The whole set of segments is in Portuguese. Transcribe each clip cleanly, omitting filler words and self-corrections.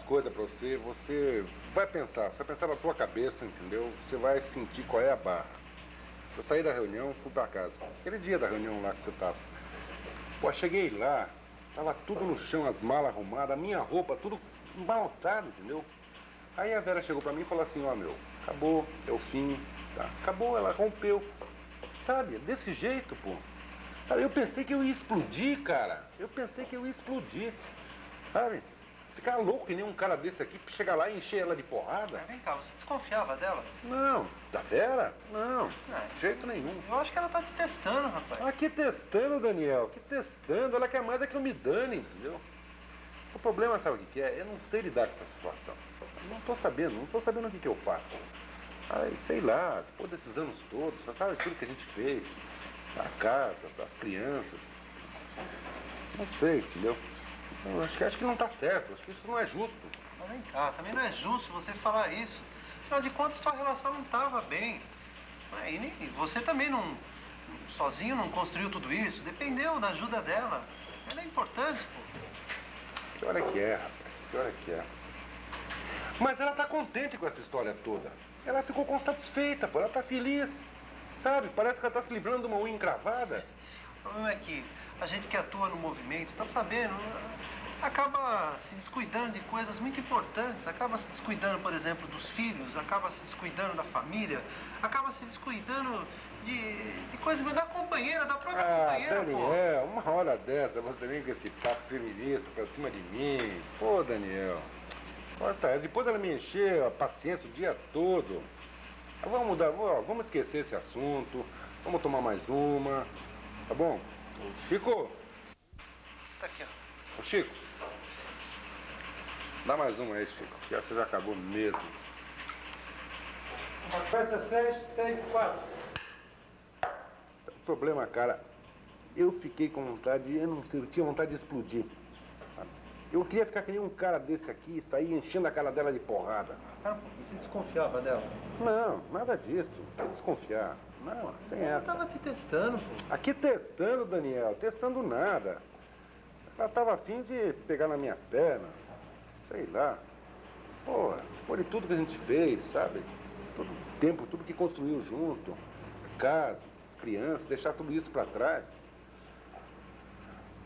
umas coisas pra você, você vai pensar na tua cabeça, entendeu? Você vai sentir qual é a barra. Eu saí da reunião, fui pra casa. Aquele dia da reunião lá que você tava. Pô, cheguei lá, tava tudo no chão, as malas arrumadas, a minha roupa, tudo embalotado, entendeu? Aí a Vera chegou pra mim e falou assim, ó, meu, acabou, é o fim, tá? Acabou, ela rompeu. Sabe, desse jeito, pô. Sabe, eu pensei que eu ia explodir, cara. Eu pensei que eu ia explodir. Sabe? Ficar louco que nem um cara desse aqui, chegar lá e encher ela de porrada. Mas vem cá, você desconfiava dela? Não, da Vera? Não, de jeito nenhum. Eu acho que ela tá te testando, rapaz. Ah, que testando, Daniel, que testando. Ela quer mais é que eu me dane, entendeu? O problema, sabe o que é? Eu não sei lidar com essa situação. Eu não tô sabendo o que eu faço. Ai, sei lá, depois desses anos todos, você sabe tudo que a gente fez. Da casa, das crianças. Não sei, entendeu? Eu acho que não tá certo, acho que isso não é justo. Mas vem cá, também não é justo você falar isso. Afinal de contas, sua relação não estava bem. E nem, você também não, sozinho não construiu tudo isso. Dependeu da ajuda dela. Ela é importante, pô. Que hora que é, rapaz? Que hora que é? Mas ela tá contente com essa história toda. Ela ficou satisfeita, pô. Ela tá feliz. Sabe? Parece que ela tá se livrando de uma unha encravada. O problema é que a gente que atua no movimento, tá sabendo, acaba se descuidando de coisas muito importantes. Acaba se descuidando, por exemplo, dos filhos, acaba se descuidando da família, acaba se descuidando de coisas da companheira, da própria companheira, Daniel, pô. Uma hora dessa, você vem com esse papo feminista pra cima de mim. Pô, Daniel, corta essa. Depois ela me encheu a paciência o dia todo. Vamos mudar, vamos esquecer esse assunto, vamos tomar mais uma, tá bom? Chico! Tá aqui, ó. Ô, Chico, dá mais uma aí, Chico, que essa já acabou mesmo. Peça 6, tem 4. O problema, cara, eu fiquei com vontade, eu não sei, eu tinha vontade de explodir. Eu queria ficar que nem um cara desse aqui, sair enchendo a cara dela de porrada. Cara, você desconfiava dela? Não, nada disso. Não desconfiar. Não, sem essa. Ela tava te testando, pô. Aqui testando, Daniel. Testando nada. Ela tava afim de pegar na minha perna. Sei lá. Pô, depois de tudo que a gente fez, sabe? Todo o tempo, tudo que construiu junto. A casa, as crianças, deixar tudo isso pra trás.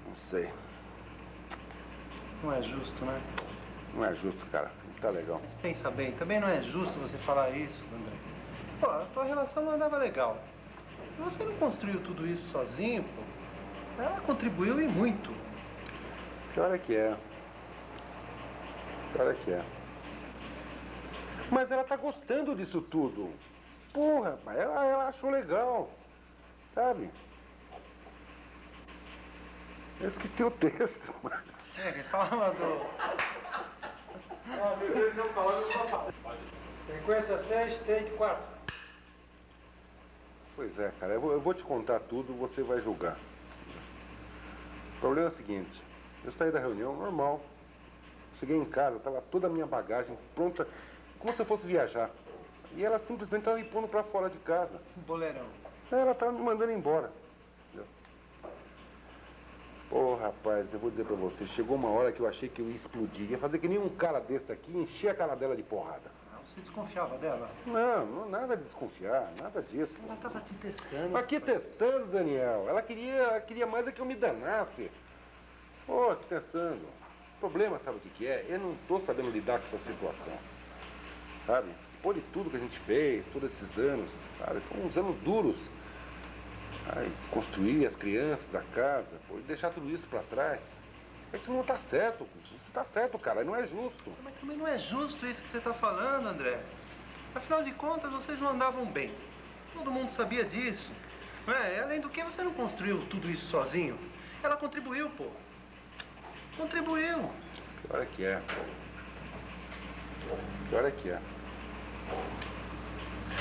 Não sei. Não é justo, né? Não é justo, cara. Não tá legal. Mas pensa bem, também não é justo você falar isso, André. Pô, a tua relação não andava legal. Você não construiu tudo isso sozinho, pô. Ela contribuiu e muito. Pior é que é. Pior é que é. Mas ela tá gostando disso tudo. Porra, rapaz, ela achou legal. Sabe? Eu esqueci o texto, mas... Fala do... Sequência 6, take 4. Pois é, cara, eu vou te contar tudo, você vai julgar. O problema é o seguinte, eu saí da reunião normal, cheguei em casa, tava toda a minha bagagem pronta, como se eu fosse viajar. E ela simplesmente tava me pondo pra fora de casa. Boleirão. Ela tava me mandando embora. Pô, rapaz, eu vou dizer pra você, chegou uma hora que eu achei que eu ia explodir. Ia fazer que nem um cara desse aqui, encher a cara dela de porrada. Você desconfiava dela? Não, nada de desconfiar, nada disso. Ela tava te testando. Aqui testando, Daniel. Ela queria mais é que eu me danasse. Pô, aqui testando. O problema, sabe o que é? Eu não tô sabendo lidar com essa situação. Sabe? Depois de tudo que a gente fez, todos esses anos, sabe? Foram uns anos duros. Aí, construir as crianças, a casa, pô, e deixar tudo isso pra trás. Isso não tá certo. Não tá certo, cara. Não é justo. Mas também não é justo isso que você tá falando, André. Afinal de contas, vocês não andavam bem. Todo mundo sabia disso. Não é? Além do que, você não construiu tudo isso sozinho. Ela contribuiu, pô. Contribuiu. Pior é que é. Pior é que é.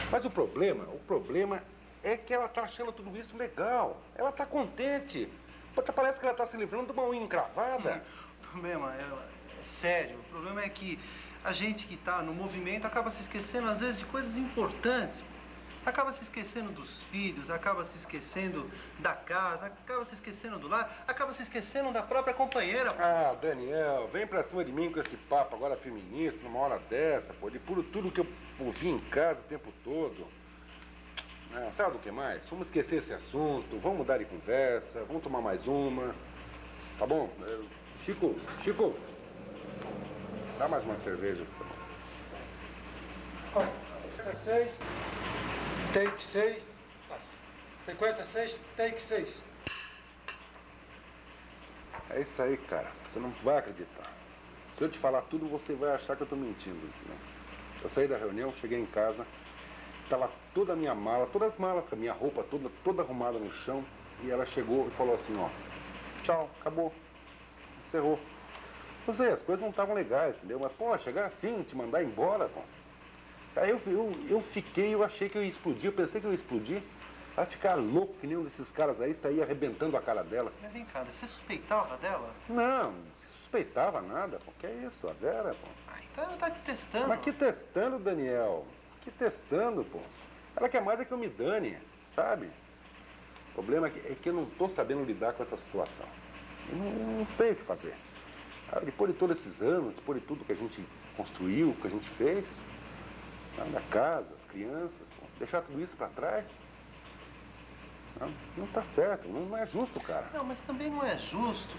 Mas o problema é que ela tá achando tudo isso legal. Ela tá contente. Puta, parece que ela tá se livrando de uma unha encravada. O problema é sério. O problema é que a gente que tá no movimento acaba se esquecendo, às vezes, de coisas importantes. acaba se esquecendo dos filhos, acaba se esquecendo da casa, acaba se esquecendo do lar, acaba se esquecendo da própria companheira. Ah, Daniel, vem pra cima de mim com esse papo agora feminista, numa hora dessa, pô. De puro tudo que eu ouvi em casa o tempo todo. Não, sabe do que mais? Vamos esquecer esse assunto, vamos mudar de conversa, vamos tomar mais uma. Tá bom? Chico, dá mais uma cerveja, por favor. Sequência 6, take 6. Sequência 6, take 6. É isso aí, cara. Você não vai acreditar. Se eu te falar tudo, você vai achar que eu tô mentindo. Né? Eu saí da reunião, cheguei em casa, tava toda a minha mala, todas as malas, com a minha roupa toda arrumada no chão, e ela chegou e falou assim, ó, tchau, acabou, encerrou. Eu sei, as coisas não estavam legais, entendeu? Mas, pô, chegar assim, te mandar embora, pô. Aí eu fiquei, eu achei que eu ia explodir, eu pensei que eu ia explodir. Vai ficar louco que nem um desses caras aí, sair arrebentando a cara dela. Mas vem cá, você suspeitava dela? Não suspeitava nada, pô. Que é isso, a Vera, pô. Ah, então ela tá te testando. Mas que testando, Daniel? Que testando, pô? Ela quer mais é que eu me dane, sabe? O problema é que eu não tô sabendo lidar com essa situação. Eu não sei o que fazer. Depois de todos esses anos, depois de tudo que a gente construiu, que a gente fez, da casa, as crianças, pô, deixar tudo isso pra trás, não tá certo, não é justo, cara. Não, mas também não é justo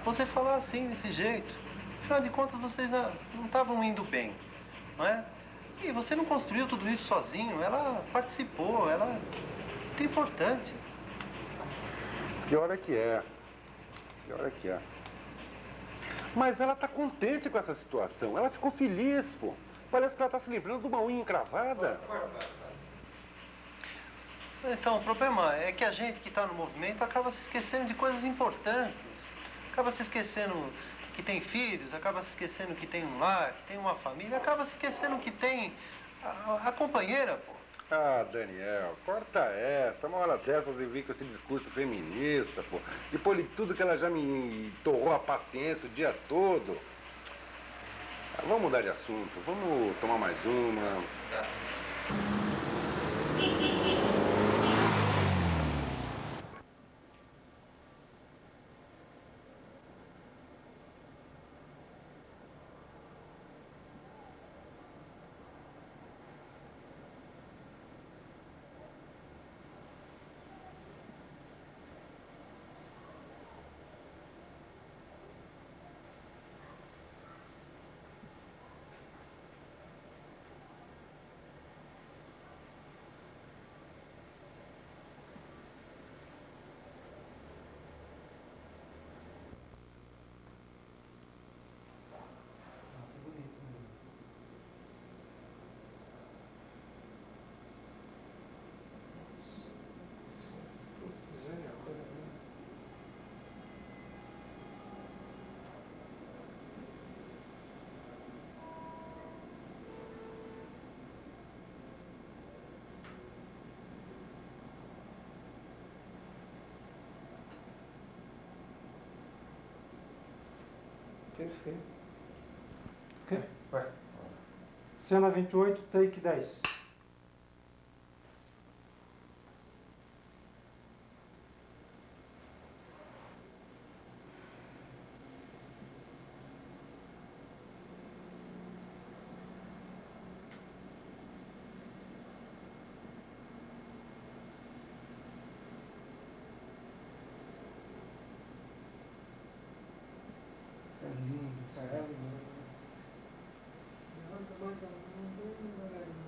você falar assim, desse jeito. Afinal de contas, vocês não estavam indo bem, não é? E você não construiu tudo isso sozinho, ela participou, ela é muito importante. Pior é que é. Pior é que é. Mas ela tá contente com essa situação, ela ficou feliz, pô. Parece que ela tá se livrando de uma unha encravada. Então, o problema é que a gente que está no movimento acaba se esquecendo de coisas importantes. Acaba se esquecendo que tem filhos, acaba se esquecendo que tem um lar, que tem uma família, acaba se esquecendo que tem a companheira, pô. Ah, Daniel, corta essa. Uma hora dessas eu vi com esse discurso feminista, pô. Depois de tudo que ela já me torrou a paciência o dia todo. Vamos mudar de assunto, vamos tomar mais uma. Perfeito. Ok? Vai. Cena 28, take 10. É lindo, cara. Levanta mais a mão bem devagarinho.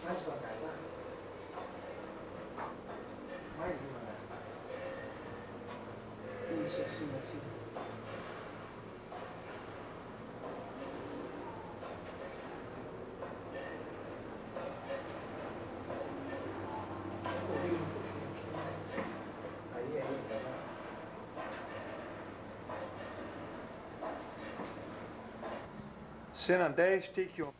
Mais devagar, vai. Mais devagar. Isso, assim, assim. Cena 10, take 1.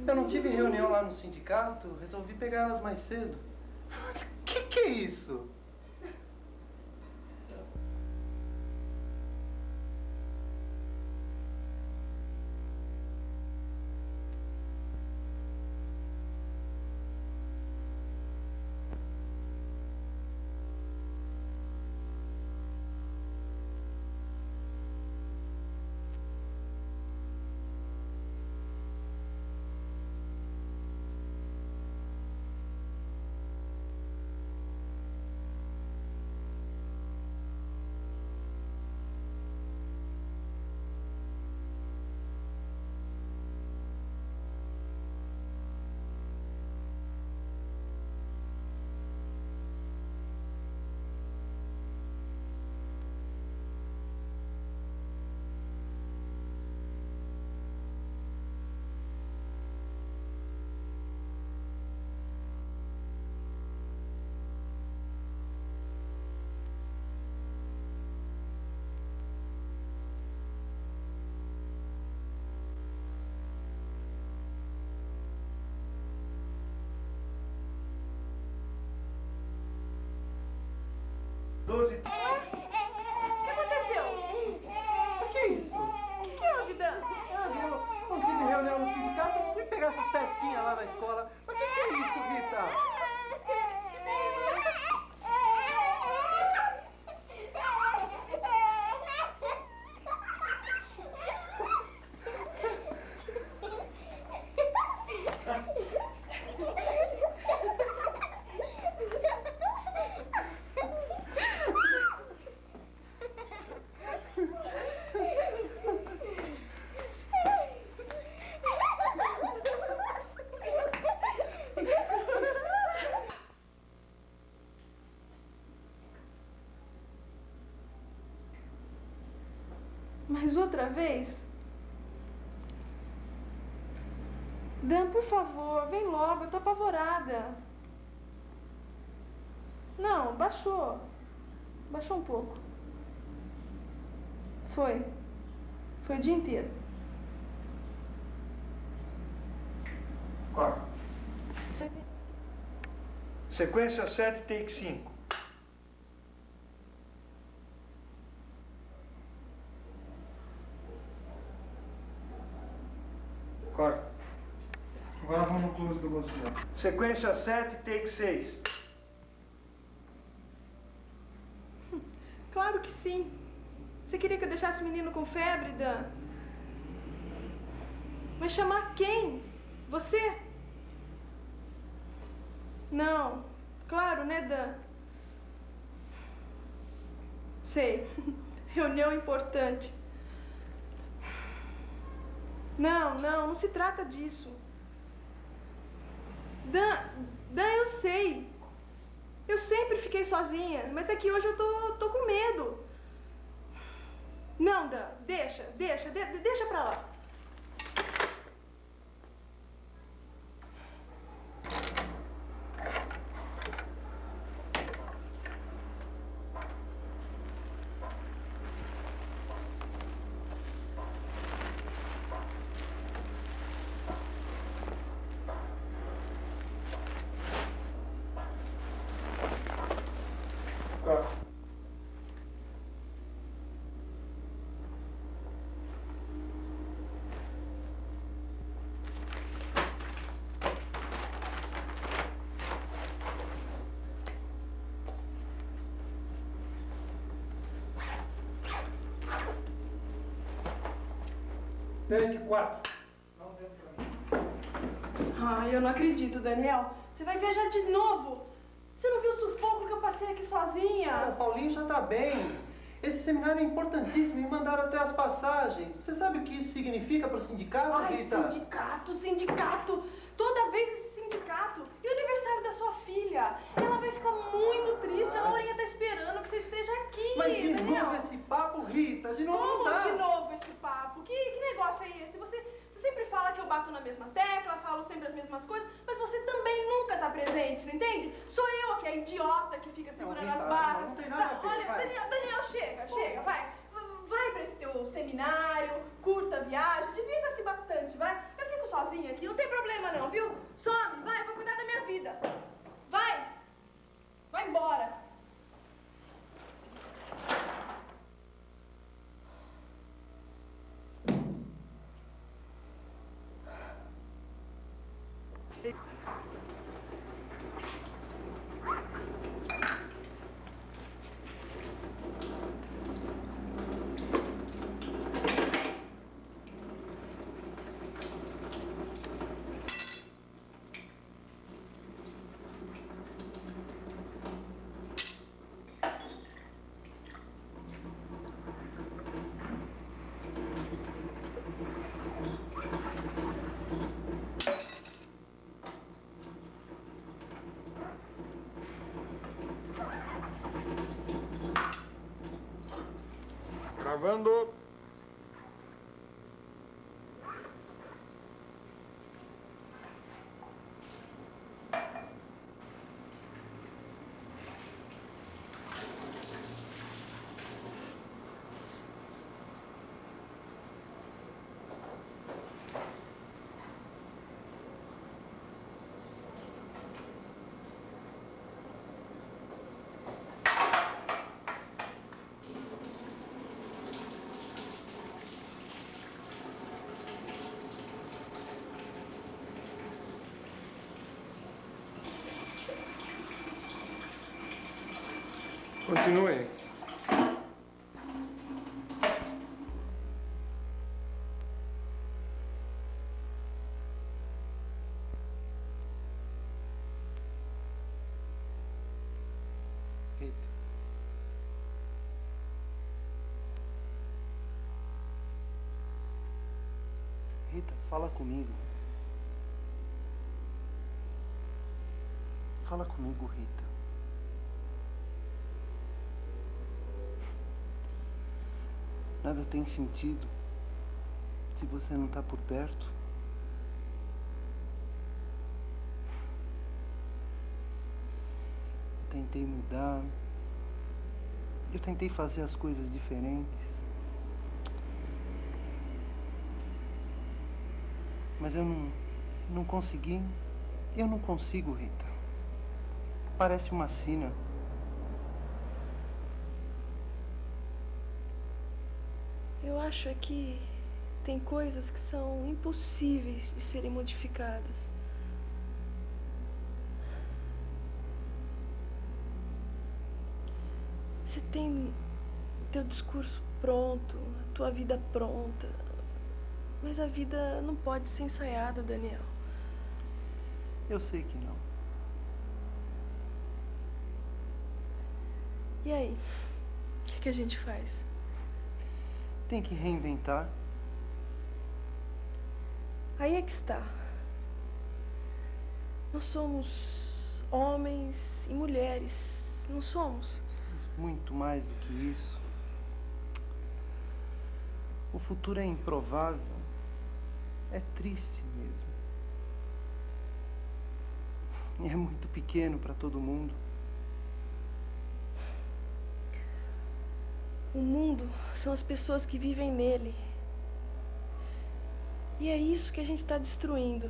Eu não tive reunião lá no sindicato, resolvi pegar elas mais cedo. Que é isso? O que aconteceu? O que é isso? O que houve, Dan? Eu não tive reunião no sindicato, fui pegar essas festinhas lá na escola. Mas o que é isso, Rita? Mas outra vez? Dan, por favor, vem logo, eu tô apavorada. Não, baixou. Baixou um pouco. Foi o dia inteiro. Corta. Sequência 7, take 5. Corta. Agora vamos no close do rosto dela. Sequência 7, take 6. Claro que sim. Você queria que eu deixasse o menino com febre, Dan? Mas chamar quem? Você? Não. Claro, né, Dan? Sei. Reunião importante. Não se trata disso. Dan, eu sei. Eu sempre fiquei sozinha, mas é que hoje eu tô com medo. Não, Dan, deixa pra lá. Take 4. Ai, eu não acredito, Daniel. Você vai viajar de novo. Você não viu o sufoco que eu passei aqui sozinha? O Paulinho já tá bem. Esse seminário é importantíssimo, me mandaram até as passagens. Você sabe o que isso significa para o sindicato, Ai, Rita? sindicato. Toda vez esse sindicato. E o aniversário da sua filha? Ela vai ficar muito triste. A Laurinha tá esperando que você esteja aqui, Mas de Daniel. novo esse papo, Rita, de novo não Como dá. de novo esse papo? Que negócio é esse? Você sempre fala que eu bato na mesma tecla, falo sempre as mesmas coisas, mas você também nunca tá presente, você entende? Sou eu que é a idiota que fica segurando Rita, as barras. não tem nada a ver, Olha, vai. Daniel, chega, vai. Vai pra esse teu seminário, curta a viagem, divirta-se bastante, vai. Eu fico sozinha aqui, não tem problema não, viu? Some, vai, vou cuidar da minha vida. Vai embora. Gravando. Continue. Rita. Rita, fala comigo. Fala comigo, Rita. Nada tem sentido se você não tá por perto. Eu tentei mudar. Eu tentei fazer as coisas diferentes. Mas eu não consegui. Eu não consigo, Rita. Parece uma sina. Eu acho é que tem coisas que são impossíveis de serem modificadas. Você tem teu discurso pronto, a tua vida pronta. Mas a vida não pode ser ensaiada, Daniel. Eu sei que não. E aí? O que a gente faz? Tem que reinventar. Aí é que está. Nós somos homens e mulheres, não somos? Muito mais do que isso. O futuro é improvável. É triste mesmo. E é muito pequeno para todo mundo. O mundo são as pessoas que vivem nele. E é isso que a gente está destruindo.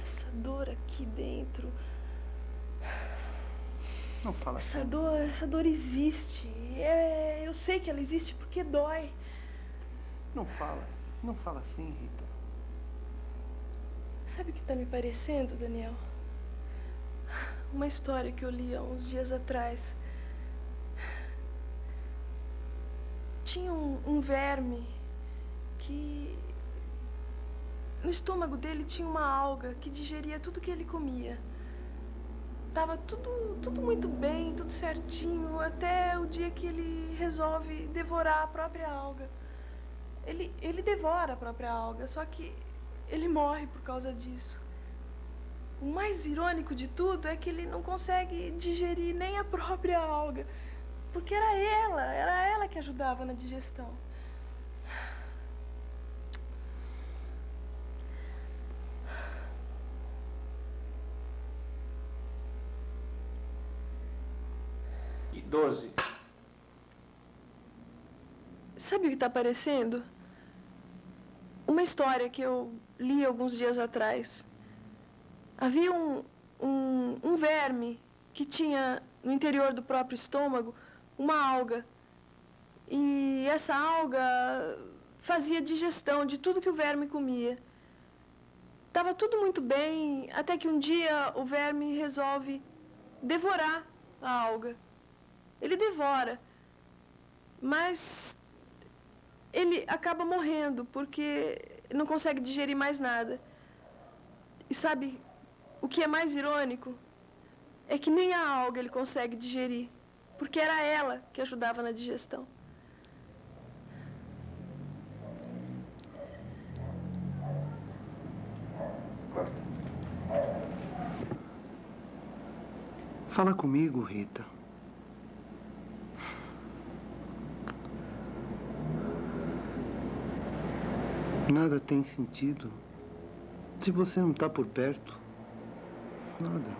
Essa dor aqui dentro. Não fala assim. Essa dor existe. Eu sei que ela existe porque dói. Não fala assim, Rita. Sabe o que está me parecendo, Daniel? Uma história que eu li há uns dias atrás. Tinha um verme que no estômago dele tinha uma alga que digeria tudo que ele comia. Tava tudo muito bem, tudo certinho, até o dia que ele resolve devorar a própria alga. Ele devora a própria alga, só que ele morre por causa disso. O mais irônico de tudo é que ele não consegue digerir nem a própria alga, porque era ela que ajudava na digestão. E 12. Sabe o que está aparecendo? Uma história que eu li alguns dias atrás. Havia um verme que tinha no interior do próprio estômago uma alga. E essa alga fazia digestão de tudo que o verme comia. Estava tudo muito bem, até que um dia o verme resolve devorar a alga. Ele devora, mas ele acaba morrendo porque não consegue digerir mais nada. E sabe o que é mais irônico? É que nem a alga ele consegue digerir, porque era ela que ajudava na digestão. Fala comigo, Rita. Nada tem sentido se você não está por perto. Nada.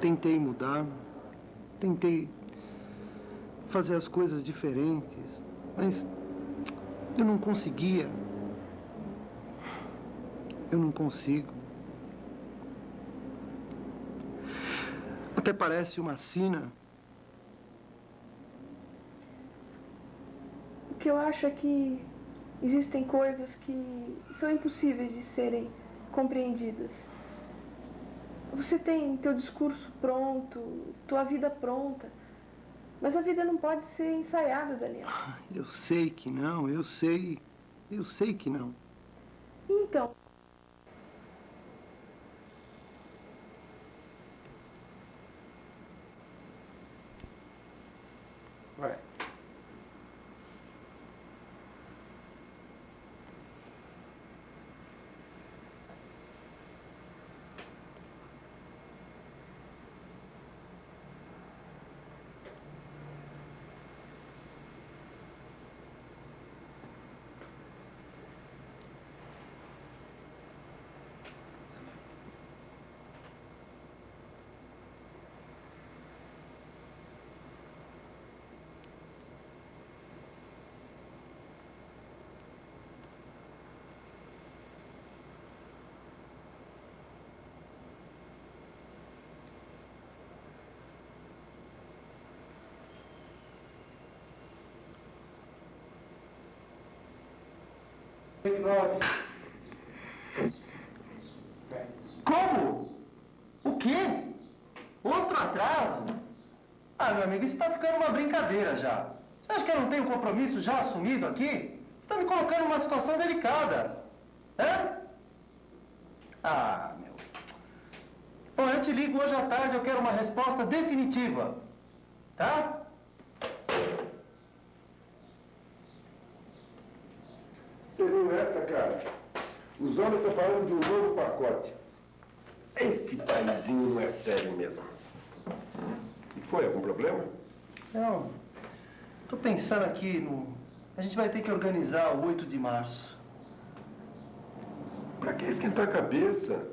Tentei mudar, tentei fazer as coisas diferentes, mas eu não conseguia. Eu não consigo. Até parece uma sina. O que eu acho é que existem coisas que são impossíveis de serem compreendidas. Você tem teu discurso pronto, tua vida pronta, mas a vida não pode ser ensaiada, Daniel. Eu sei que não, eu sei que não. Então, Vai. Como? O quê? Outro atraso? Ah, meu amigo, isso está ficando uma brincadeira já. Você acha que eu não tenho compromisso já assumido aqui? Você está me colocando numa situação delicada. Hã? Ah, meu. Bom, eu te ligo hoje à tarde, eu quero uma resposta definitiva. Tá? Você viu essa, cara? Os homens estão falando de um novo pacote. Esse paizinho não é sério mesmo. E foi? Algum problema? Não. Tô pensando aqui no... A gente vai ter que organizar o 8 de março. Pra que esquentar a cabeça?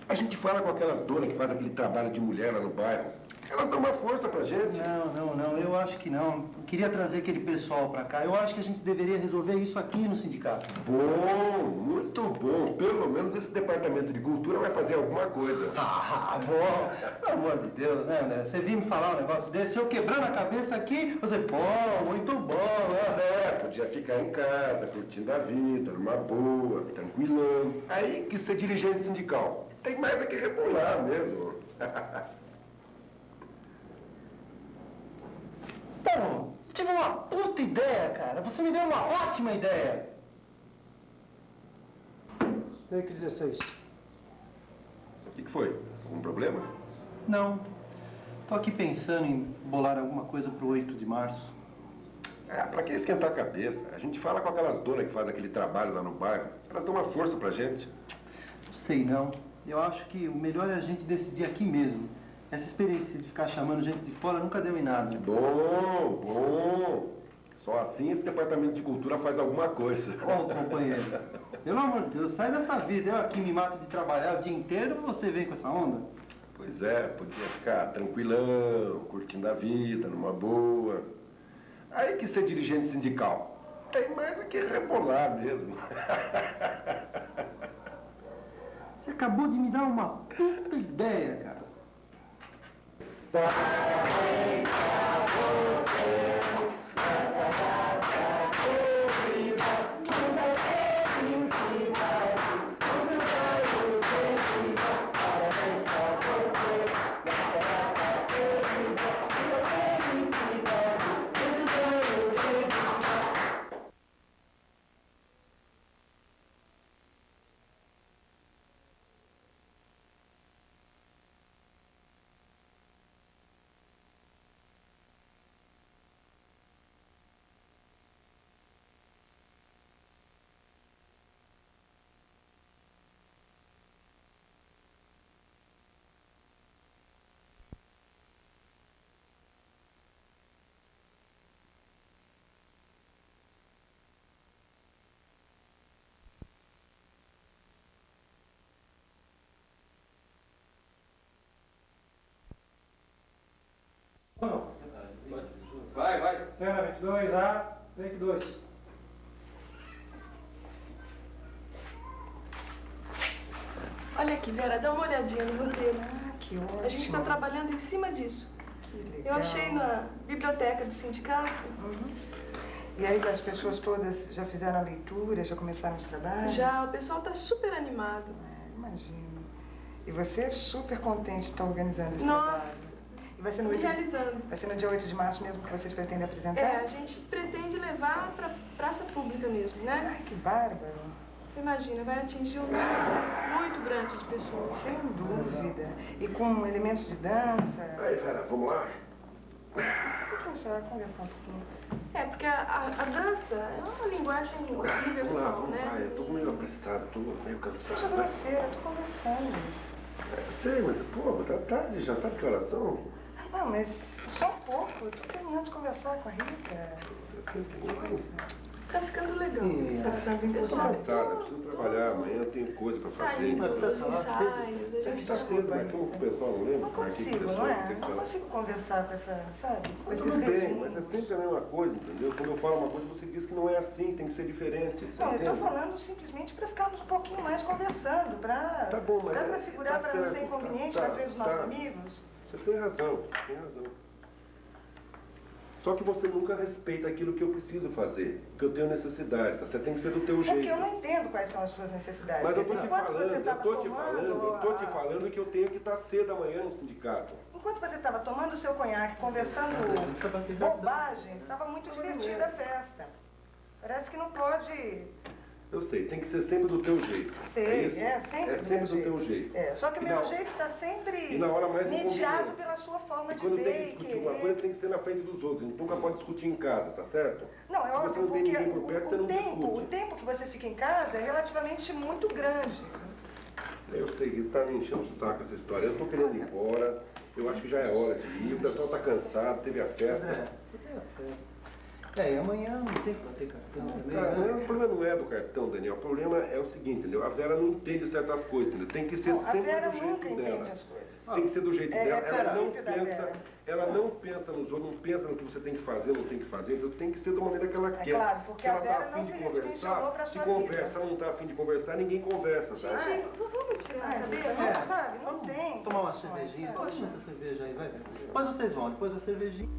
A gente fala com aquelas donas que fazem aquele trabalho de mulher lá no bairro. Elas dão uma força pra gente. Não, eu acho que não. Eu queria trazer aquele pessoal pra cá. Eu acho que a gente deveria resolver isso aqui no sindicato. Bom, muito bom. Pelo menos esse departamento de cultura vai fazer alguma coisa. Ah, bom. Pelo amor de Deus, né, André? Você vir me falar um negócio desse, eu quebrando a cabeça aqui, você, bom, muito bom, né? Podia ficar em casa, curtindo a vida, numa boa, tranquilão. Aí que ser dirigente sindical. Tem mais a que rebolar mesmo. Bom, tive uma puta ideia, cara. Você me deu uma ótima ideia. Take 16. O que foi? Algum problema? Não. Tô aqui pensando em bolar alguma coisa pro 8 de março. Pra que esquentar a cabeça? A gente fala com aquelas donas que fazem aquele trabalho lá no bairro. Elas dão uma força pra gente. Não sei não. Eu acho que o melhor é a gente decidir aqui mesmo. Essa experiência de ficar chamando gente de fora nunca deu em nada. Bom, bom. Só assim esse departamento de cultura faz alguma coisa. Ô, companheiro, pelo amor de Deus, sai dessa vida. Eu aqui me mato de trabalhar o dia inteiro e você vem com essa onda? Pois é, podia ficar tranquilão, curtindo a vida, numa boa. Aí que ser dirigente sindical. Tem mais é que rebolar mesmo. Você acabou de me dar uma puta ideia, cara. Vai. Cena 22, A, take 2. Olha aqui, Vera, dá uma olhadinha no roteiro. Que ótimo. A gente está trabalhando em cima disso. Que legal. Eu achei na biblioteca do sindicato. Uhum. E aí as pessoas todas já fizeram a leitura, já começaram os trabalhos? Já, o pessoal está super animado. Imagino. E você é super contente de estar organizando esse Nossa, trabalho. E vai ser, no me 8, realizando. vai ser no dia 8 de março mesmo que vocês pretendem apresentar? É, a gente pretende levar para praça pública mesmo, né? Ai, que bárbaro. Você imagina, vai atingir um número muito grande de pessoas. Sem dúvida. E com elementos de dança. Aí, Vera, vamos lá? Por que a gente vai conversar um pouquinho? É, porque a dança é uma linguagem universal, Vamos né? lá. Eu tô meio apressado, tô meio cansado. Seja grosseira, eu tô conversando. Sei, mas, pô, tá tarde, já sabe que horas são? Não, mas só um pouco. Eu tô terminando de conversar com a Rita. Tá ficando legal. Você tá bem Pessoal, Cansado, eu preciso trabalhar, amanhã eu tenho coisa pra tá fazer. indo Então. pros ensaios, a gente Tá cedo, mas como o pessoal não lembra? Não consigo, não é? Não consigo conversar com essa, sabe? Com Mas esses tudo bem, regimes. mas é sempre a mesma coisa, entendeu? Quando eu falo uma coisa, você diz que não é assim, tem que ser diferente. Você Não, eu tô entende? falando simplesmente para ficarmos um pouquinho mais conversando, pra... Tá bom, mas dá pra é- segurar, tá pra não ser certo, inconveniente tá, na frente dos nossos tá. amigos. Você tem razão, tem razão. Só que você nunca respeita aquilo que eu preciso fazer, que eu tenho necessidade, tá? Você tem que ser do teu Porque jeito. eu não entendo quais são as suas necessidades. Mas eu tô te Enquanto falando, você eu tava tô te tomando falando, eu tô te a- falando que eu tenho que estar cedo amanhã no sindicato. Enquanto você estava tomando o seu conhaque, conversando bobagem, estava muito divertida a festa. Parece que não pode Eu sei, tem que ser sempre do teu jeito. ser, isso? sempre É do sempre meu do teu jeito. É, só que o E meu na- jeito está sempre e na hora mais mediado inconveniente. pela sua forma E de quando tem ver que e discutir uma coisa, querer. tem que ser na frente dos outros. A gente nunca pode discutir em casa, tá certo? Não, é Se você óbvio, não tem porque ninguém por perto, você não o discute. tempo que você fica em casa é relativamente muito grande. Eu sei que tá me enchendo o saco essa história. Eu tô querendo ir embora. Eu acho que já é hora de ir. O pessoal tá cansado, teve a festa. Você tem a festa. É, e amanhã não tem que bater cartão também, Cara, né? o problema não é do cartão, Daniel. O problema é o seguinte, entendeu? A Vera não entende certas coisas, entendeu? Tem que ser Não, a sempre Vera do nunca jeito dela. entende as coisas. Tem que ser do jeito É dela. Ela não princípio da pensa, Vera. ela não pensa nos outros, não pensa no que você tem que fazer, não tem que fazer. Então tem que ser da maneira que ela quer. claro, porque se ela a tá Vera afim não de se redimensionou conversar, pra se sua conversa, vida. não tá afim de conversar, ninguém conversa, tá? Gente, vamos esfriar a cabeça? Não, sabe? Não tem. Tomar uma condições, cervejinha, sabe? toma muita cerveja aí, vai ver. Depois vocês vão, depois da cervejinha.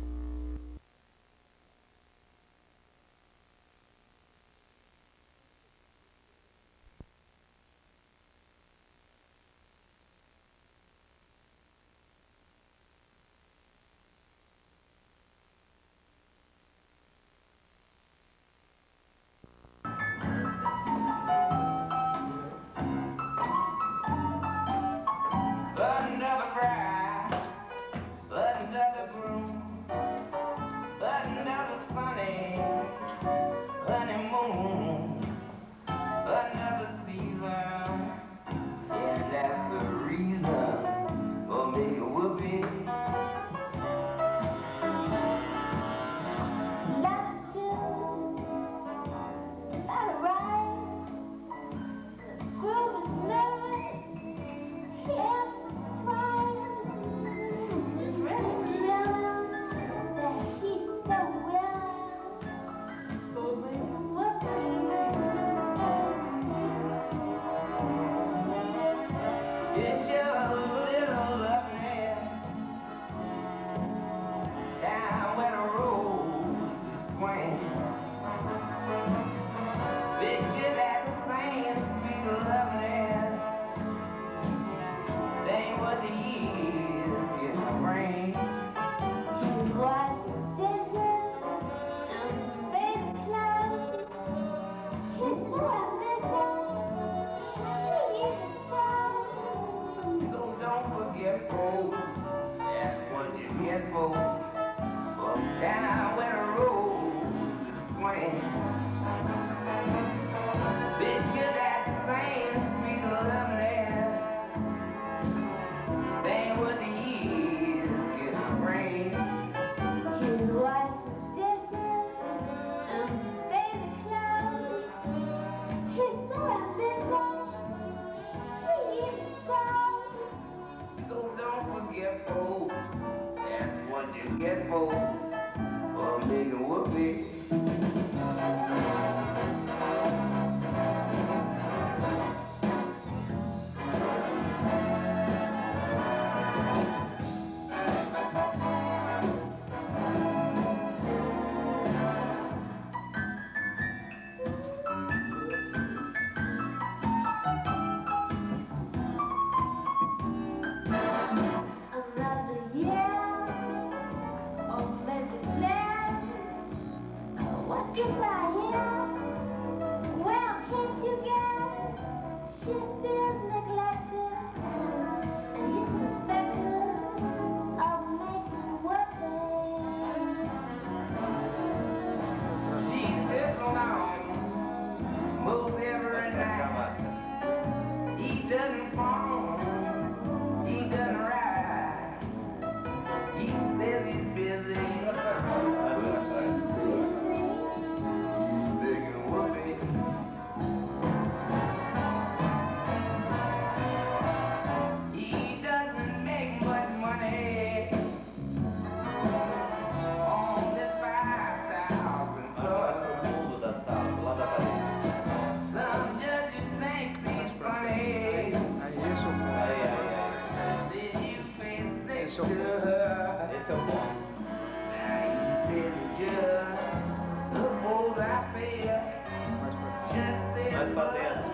Mais pra dentro.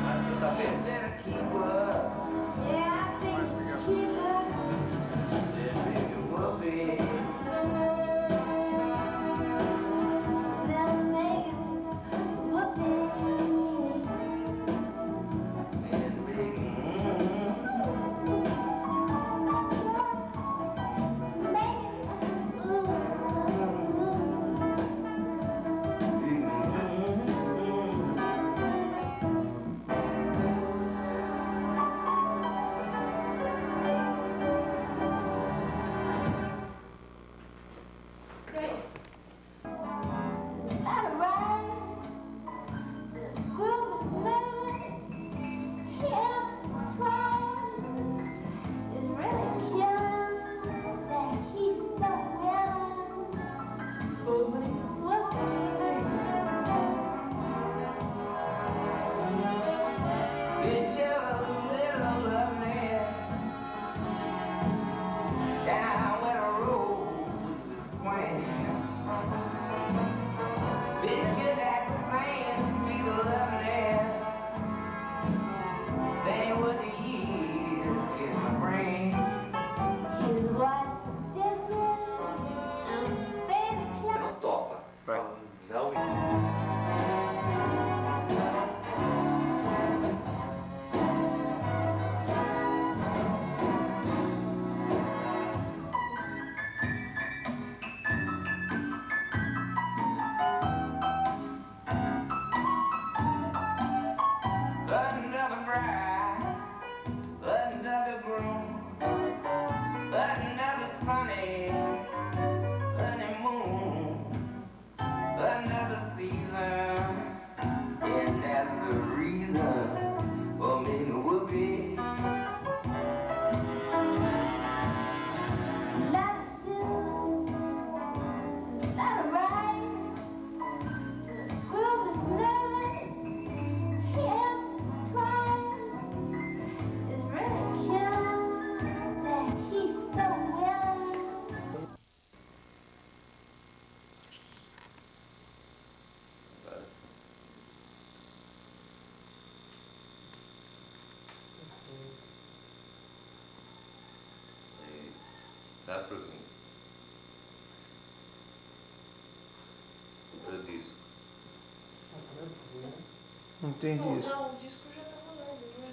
Mais pro tapete. Dá para mim. O disco. Não tem disco. Não, o disco já tá rolando, não é?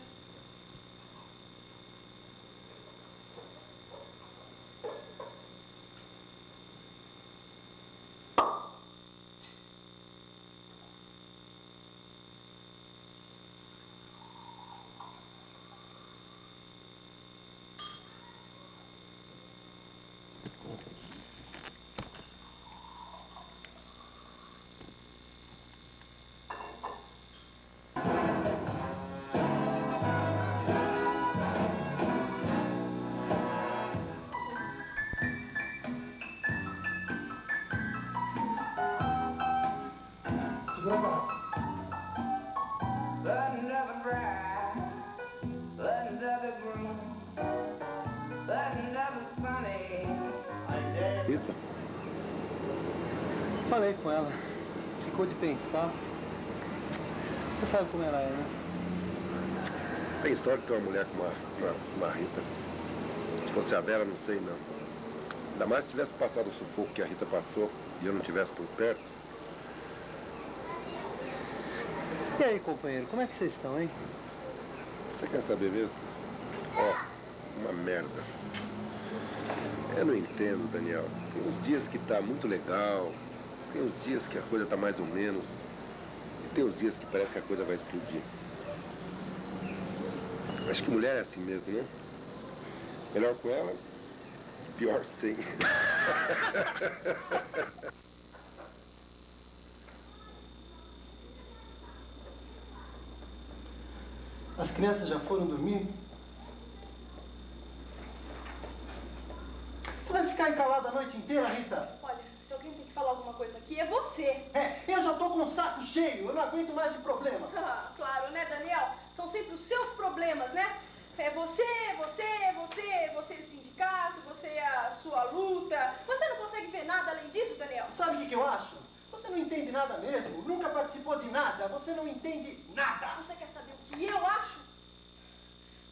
Rita? Falei com ela. Ficou de pensar. Você sabe como ela é, né? Tem sorte de ter uma mulher com uma Rita. Se fosse a Vera, não sei não. Ainda mais se tivesse passado o sufoco que a Rita passou e eu não estivesse por perto. E aí, companheiro, como é que vocês estão, hein? Você quer saber mesmo? Ó, uma merda. Eu não entendo, Daniel. Tem uns dias que tá muito legal, tem uns dias que a coisa tá mais ou menos, e tem uns dias que parece que a coisa vai explodir. Acho que mulher é assim mesmo, né? Melhor com elas, pior sem. As crianças já foram dormir? Você vai ficar encalada a noite inteira, Rita? Olha, se alguém tem que falar alguma coisa aqui, é você. Eu já tô com o saco cheio, eu não aguento mais de problema. Ah, claro, né, Daniel? São sempre os seus problemas, né? É você o sindicato, você a sua luta. Você não consegue ver nada além disso, Daniel? Sabe o que eu acho? Você não entende nada mesmo, nunca participou de nada, você não entende nada. Você quer saber o que eu acho?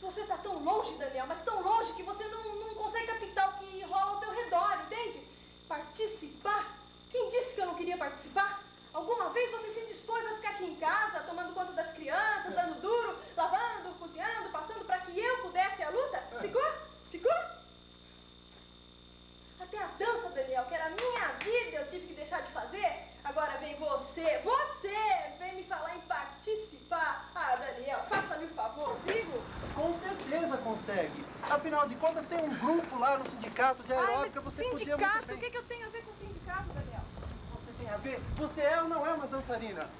Você está tão longe, Daniel, mas tão longe que você não consegue captar o que rola ao teu redor, entende? Participar? Quem disse que eu não queria participar? Alguma vez você se dispôs a ficar aqui em casa, tomando conta das crianças, dando duro, lavando, cozinhando, passando para que eu pudesse ir à luta? Ficou? Ficou? Até a dança, Daniel, que era a minha vida, eu tive que deixar de fazer. Agora vem você vem me falar em participar. Ah, Daniel, faça-me um favor, vivo? Com certeza consegue. Afinal de contas, tem um grupo lá no sindicato de aeróbica, você podia muito sindicato? bem. O que eu tenho a ver com sindicato, Daniel? Você tem a ver? Você é ou não é uma dançarina?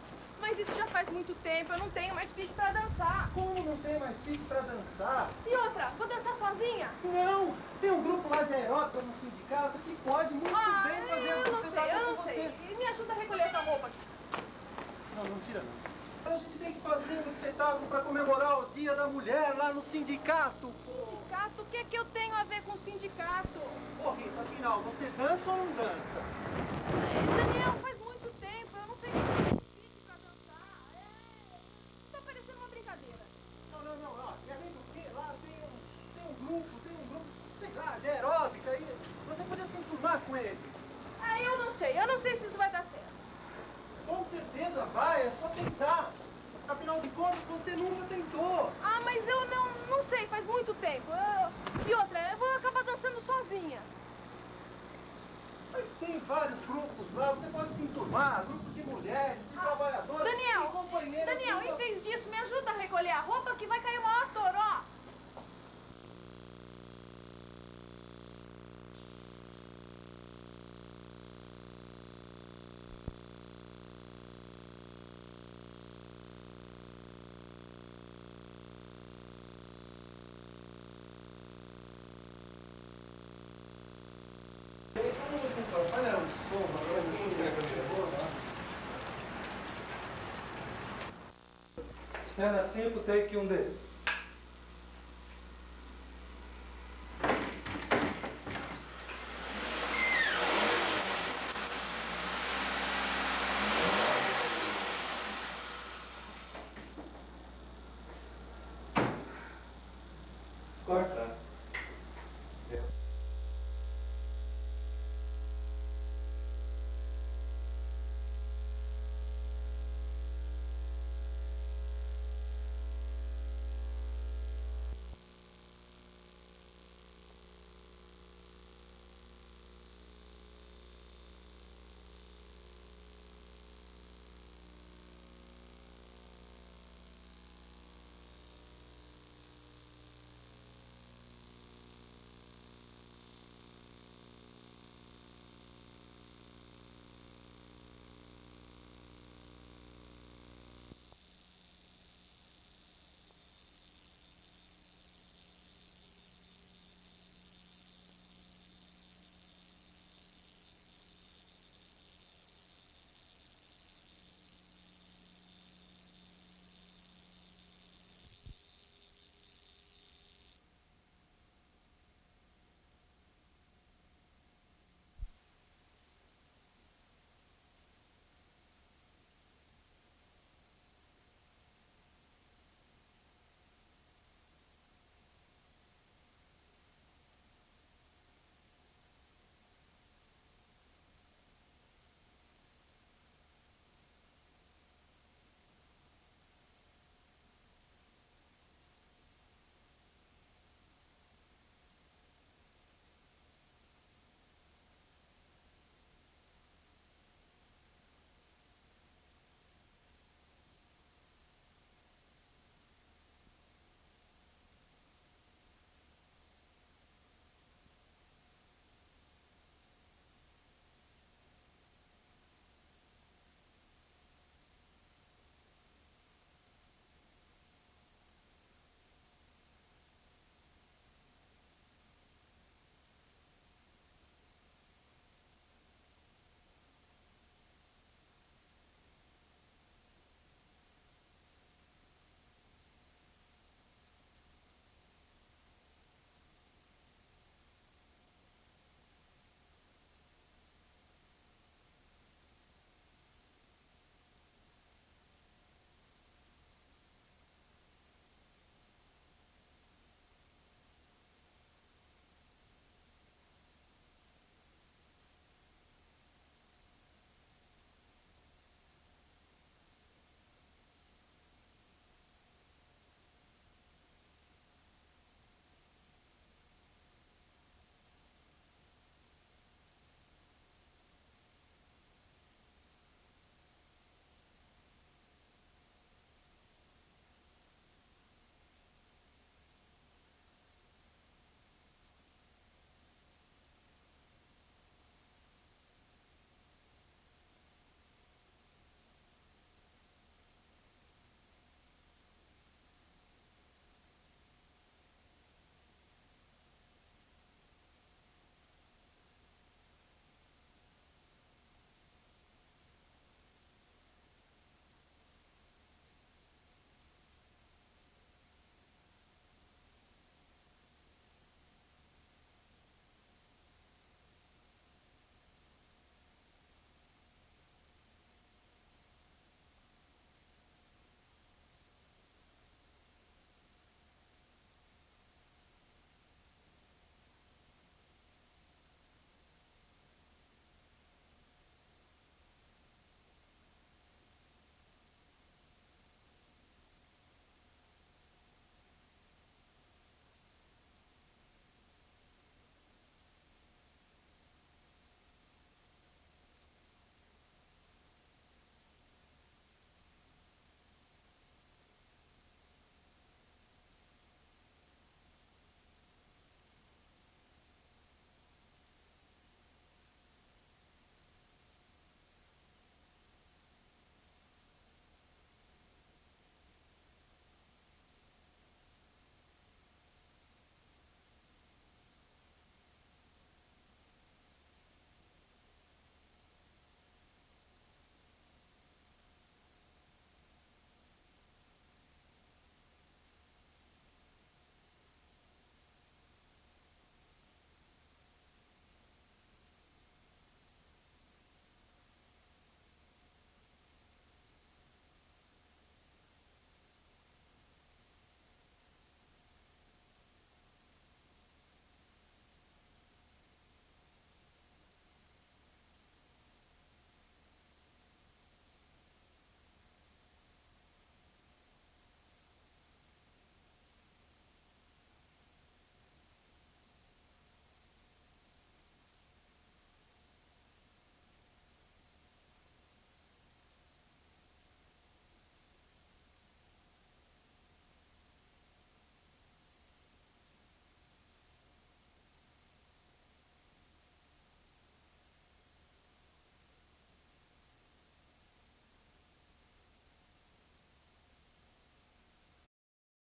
Mas isso já faz muito tempo, eu não tenho mais pique pra dançar. Como não tem mais pique pra dançar? E outra, vou dançar sozinha? Não, tem um grupo lá de aeróbica no sindicato que pode muito bem fazer eu não você sei, eu não sei. Me ajuda a recolher essa roupa aqui. Não tira não. A gente tem que fazer um espetáculo para comemorar o Dia da Mulher lá no sindicato. Sindicato? O que é que eu tenho a ver com sindicato? Ô Rita, afinal, você dança ou não dança? Daniel, faz muito tempo, eu não sei o que pique pra dançar. Tá parecendo uma brincadeira. Não. E além do que, lá tem um grupo, sei lá, de aeróbica aí. Você podia se enturmar com eles. Eu não sei se isso vai dar certo. Com certeza vai, é só tentar. Afinal de contas, você nunca tentou. Ah, mas eu não sei, faz muito tempo. E outra, eu vou acabar dançando sozinha. Mas tem vários grupos lá, você pode se enturmar, grupos de mulheres, de trabalhadores, de companheiras. Daniel, em vez disso, me ajuda a recolher a roupa que vai cair o maior toró. Cena 5, take 1D.